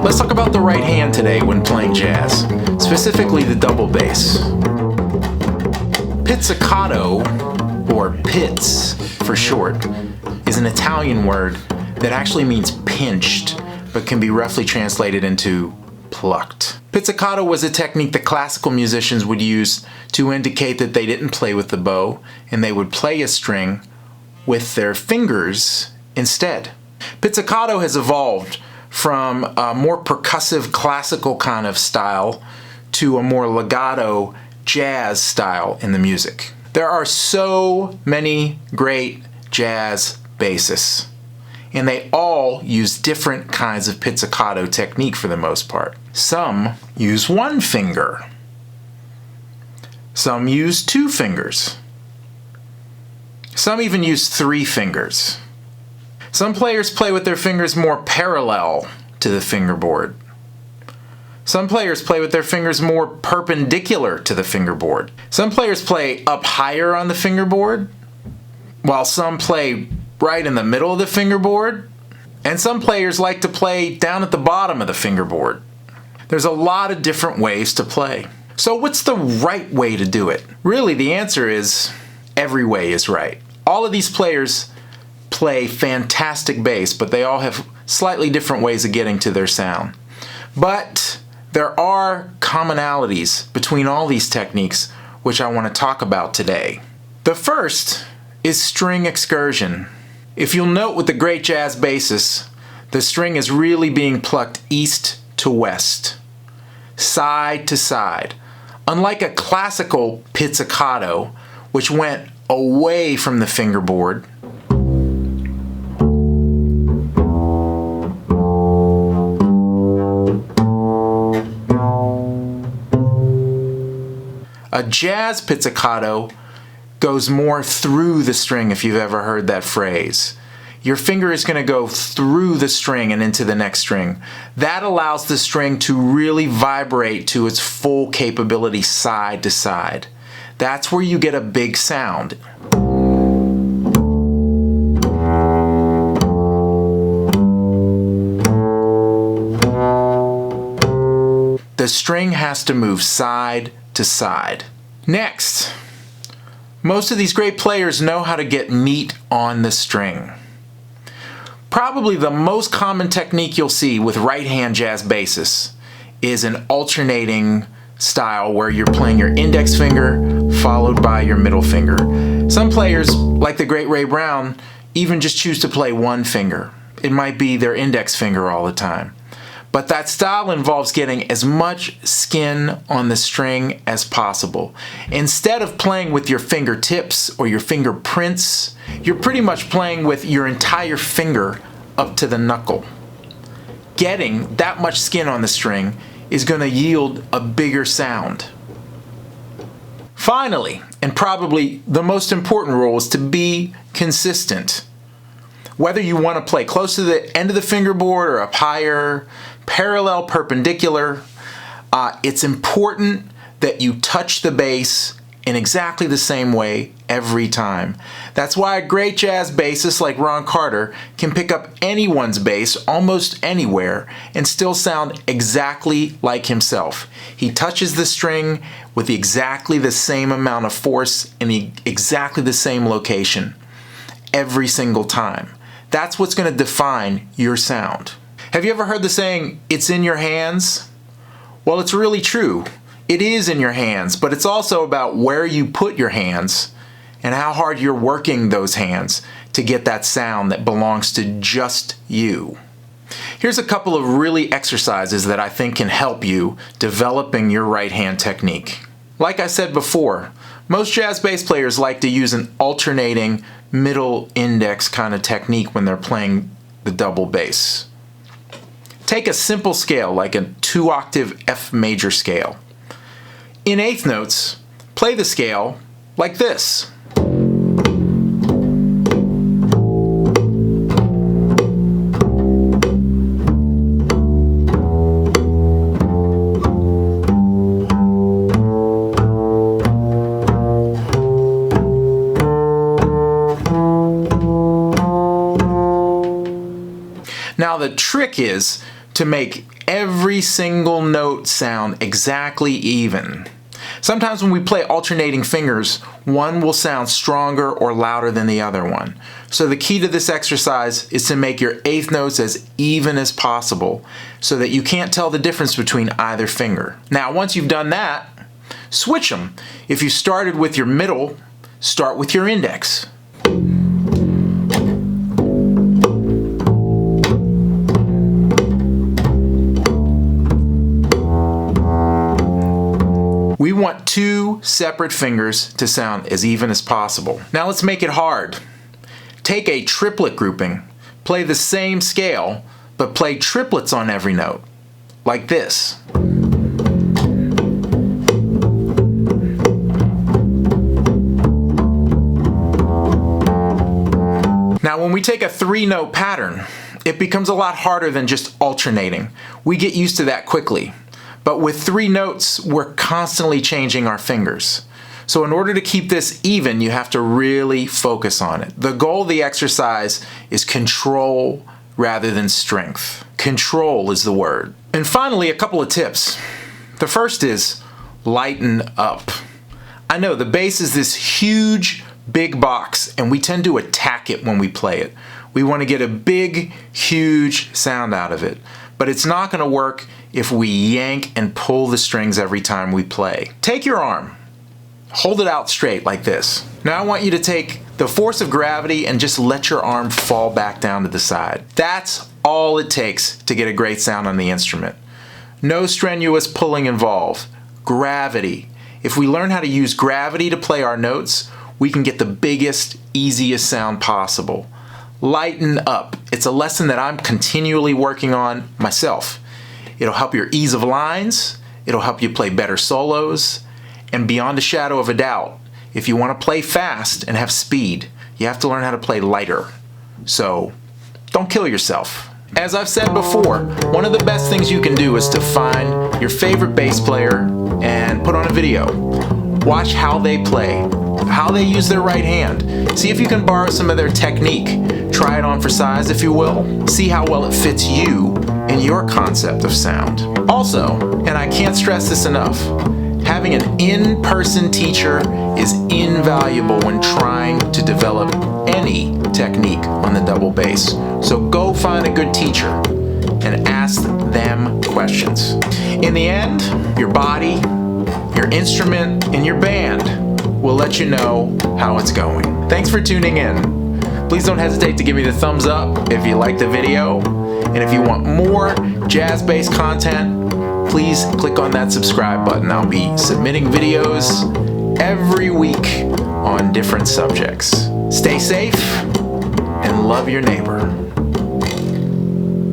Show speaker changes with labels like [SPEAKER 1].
[SPEAKER 1] Let's talk about the right hand today when playing jazz, specifically the double bass. Pizzicato, or pizz for short, is an Italian word that actually means pinched, but can be roughly translated into plucked. Pizzicato was a technique that classical musicians would use to indicate that they didn't play with the bow, and they would play a string with their fingers instead. Pizzicato has evolved from a more percussive classical kind of style to a more legato jazz style in the music. There are so many great jazz bassists, and they all use different kinds of pizzicato technique for the most part. Some use one finger. Some use two fingers. Some even use three fingers. Some players play with their fingers more parallel to the fingerboard. Some players play with their fingers more perpendicular to the fingerboard. Some players play up higher on the fingerboard, while some play right in the middle of the fingerboard, and some players like to play down at the bottom of the fingerboard. There's a lot of different ways to play. So what's the right way to do it? Really, the answer is every way is right. All of these players play fantastic bass, but they all have slightly different ways of getting to their sound. But there are commonalities between all these techniques, which I want to talk about today. The first is string excursion. If you'll note with the great jazz bassists, the string is really being plucked east to west, side to side. Unlike a classical pizzicato, which went away from the fingerboard, a jazz pizzicato goes more through the string, if you've ever heard that phrase. Your finger is going to go through the string and into the next string. That allows the string to really vibrate to its full capability side to side. That's where you get a big sound. The string has to move side to side. Next, most of these great players know how to get meat on the string. Probably the most common technique you'll see with right-hand jazz bassists is an alternating style where you're playing your index finger followed by your middle finger. Some players, like the great Ray Brown, even just choose to play one finger. It might be their index finger all the time. But that style involves getting as much skin on the string as possible. Instead of playing with your fingertips or your fingerprints, you're pretty much playing with your entire finger up to the knuckle. Getting that much skin on the string is going to yield a bigger sound. Finally, and probably the most important rule, is to be consistent. Whether you want to play close to the end of the fingerboard or up higher, parallel, perpendicular, it's important that you touch the bass in exactly the same way every time. That's why a great jazz bassist like Ron Carter can pick up anyone's bass almost anywhere and still sound exactly like himself. He touches the string with exactly the same amount of force in exactly the same location every single time. That's what's going to define your sound. Have you ever heard the saying, "It's in your hands"? Well, it's really true. It is in your hands, but it's also about where you put your hands and how hard you're working those hands to get that sound that belongs to just you. Here's a couple of really exercises that I think can help you developing your right hand technique. Like I said before, most jazz bass players like to use an alternating middle index kind of technique when they're playing the double bass. Take a simple scale like a 2-octave F major scale. In eighth notes, play the scale like this. Now the trick is to make every single note sound exactly even. Sometimes when we play alternating fingers, one will sound stronger or louder than the other one. So the key to this exercise is to make your eighth notes as even as possible so that you can't tell the difference between either finger. Now, once you've done that, switch them. If you started with your middle, start with your index. We want two separate fingers to sound as even as possible. Now let's make it hard. Take a triplet grouping, play the same scale, but play triplets on every note, like this. Now when we take a 3-note pattern, it becomes a lot harder than just alternating. We get used to that quickly. But with 3 notes, we're constantly changing our fingers. So in order to keep this even, you have to really focus on it. The goal of the exercise is control rather than strength. Control is the word. And finally, a couple of tips. The first is lighten up. I know the bass is this huge, big box, and we tend to attack it when we play it. We want to get a big, huge sound out of it. But it's not going to work if we yank and pull the strings every time we play. Take your arm, hold it out straight like this. Now I want you to take the force of gravity and just let your arm fall back down to the side. That's all it takes to get a great sound on the instrument. No strenuous pulling involved. Gravity. If we learn how to use gravity to play our notes, we can get the biggest, easiest sound possible. Lighten up. It's a lesson that I'm continually working on myself. It'll help your ease of lines, it'll help you play better solos, and beyond a shadow of a doubt, if you want to play fast and have speed, you have to learn how to play lighter. So, don't kill yourself. As I've said before, one of the best things you can do is to find your favorite bass player and put on a video. Watch how they play, how they use their right hand. See if you can borrow some of their technique. Try it on for size, if you will. See how well it fits you in your concept of sound. Also, and I can't stress this enough, having an in-person teacher is invaluable when trying to develop any technique on the double bass. So go find a good teacher and ask them questions. In the end, your body, your instrument, and your band will let you know how it's going. Thanks for tuning in. Please don't hesitate to give me the thumbs up if you like the video. And if you want more jazz bass content, please click on that subscribe button. I'll be submitting videos every week on different subjects. Stay safe and love your neighbor.